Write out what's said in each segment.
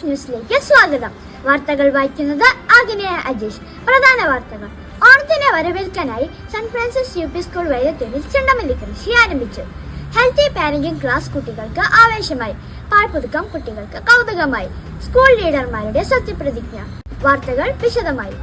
ന്യൂസിലേക്ക് സ്വാഗതം. വാർത്തകൾ വായിക്കുന്നത് ആഗ്നേയ അജേഷ്. പ്രധാന വാർത്തകൾ. ഓണത്തിനെ വരവേൽക്കാനായി Saint Francis U P school വൈരത്തൂരിൽ ചെണ്ടമല്ലി കൃഷി ആരംഭിച്ചു. ഹെൽത്തി പാരന്റിംഗ് ക്ലാസ് കുട്ടികൾക്ക് ആവേശമായി, പാഴ്പുതുക്കം കുട്ടികൾക്ക് കൗതുകമായി. സ്കൂൾ ലീഡർമാരുടെ സത്യപ്രതിജ്ഞ. വാർത്തകൾ വിശദമായി.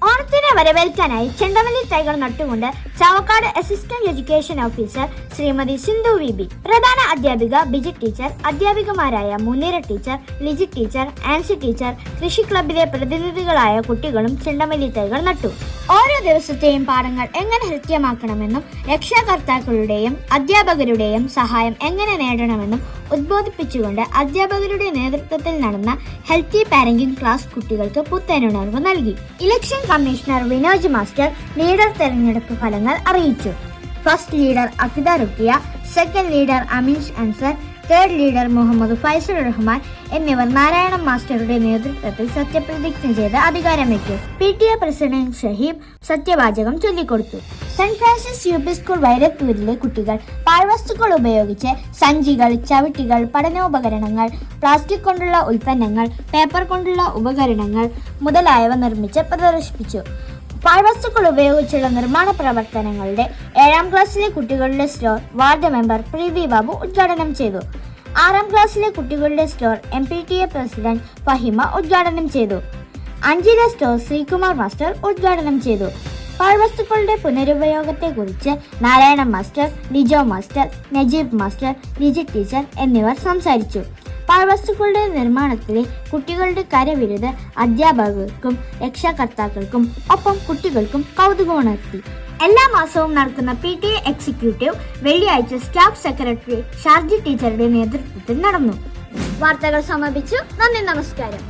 ഓണത്തിനെ വരവേൽക്കാനായി ചെണ്ടമല്ലി തൈകൾ നട്ടുകൊണ്ട് Chavakkad assistant education officer Shrimati Sindhu V B, പ്രധാന അധ്യാപിക ബിജി ടീച്ചർ, അധ്യാപികമാരായ Muneera teacher, Liji teacher, Ancy teacher, കൃഷി ക്ലബിലെ പ്രതിനിധികളായ കുട്ടികളും ചെണ്ടമല്ലി തൈകൾ നട്ടു. ഓരോ ദിവസത്തെയും പാഠങ്ങൾ എങ്ങനെ ഹൃദ്യമാക്കണമെന്നും രക്ഷാകർത്താക്കളുടെയും അധ്യാപകരുടെയും സഹായം എങ്ങനെ നേടണമെന്നും ഉദ്ബോധിപ്പിച്ചുകൊണ്ട് അധ്യാപകരുടെ നേതൃത്വത്തിൽ നടന്ന ഹെൽത്തി പാരന്റിംഗ് ക്ലാസ് കുട്ടികൾക്ക് പുത്തനുണർവ് നൽകി. Election commissioner Vinoj master leader തെരഞ്ഞെടുപ്പ് ഫലങ്ങൾ അറിയിച്ചു. First leader Afida Rukkiya, second leader Amish Ansar, third leader Muhammad Faisal Rahman എന്നിവർ നാരായണ മാസ്റ്ററുടെ നേതൃത്വത്തിൽ സത്യപ്രതിജ്ഞ ചെയ്ത് അധികാരമേറ്റു. PTA പ്രസിഡന്റ് ഷഹീബ് സത്യവാചകം ചൊല്ലിക്കൊടുത്തു. Saint Francis U P school വൈരത്തൂരിലെ കുട്ടികൾ പാഴ്വസ്തുക്കൾ ഉപയോഗിച്ച് സഞ്ചികൾ, ചവിട്ടികൾ, പഠനോപകരണങ്ങൾ, പ്ലാസ്റ്റിക് കൊണ്ടുള്ള ഉൽപ്പന്നങ്ങൾ, പേപ്പർ കൊണ്ടുള്ള ഉപകരണങ്ങൾ മുതലായവ നിർമ്മിച്ച് പ്രദർശിപ്പിച്ചു. പാഴ്വസ്തുക്കൾ ഉപയോഗിച്ചുള്ള നിർമ്മാണ പ്രവർത്തനങ്ങളുടെ 7ാം ക്ലാസ്സിലെ കുട്ടികളുടെ സ്റ്റോർ വാർഡ് മെമ്പർ പ്രീതി ബാബു ഉദ്ഘാടനം ചെയ്തു. 6ാം ക്ലാസ്സിലെ കുട്ടികളുടെ സ്റ്റോർ MPTA പ്രസിഡന്റ് ഫഹിമ ഉദ്ഘാടനം ചെയ്തു. 5ലെ സ്റ്റോർ ശ്രീകുമാർ മാസ്റ്റർ ഉദ്ഘാടനം ചെയ്തു. പാഴ്വസ്തുക്കളുടെ പുനരുപയോഗത്തെക്കുറിച്ച് Narayana master, Lijo master, Najeeb master, Liji teacher എന്നിവർ സംസാരിച്ചു. പാഴ്വസ്തുക്കളുടെ നിർമ്മാണത്തിലെ കുട്ടികളുടെ കരവിരുത് അധ്യാപകർക്കും രക്ഷാകർത്താക്കൾക്കും ഒപ്പം കുട്ടികൾക്കും കൗതുകമുണർത്തി. എല്ലാ മാസവും നടക്കുന്ന PTA എക്സിക്യൂട്ടീവ് വെള്ളിയാഴ്ച സ്റ്റാഫ് സെക്രട്ടറി ഷാർജി ടീച്ചറുടെ നേതൃത്വത്തിൽ നടന്നു. വാർത്തകൾ സമാപിച്ചു. നന്ദി, നമസ്കാരം.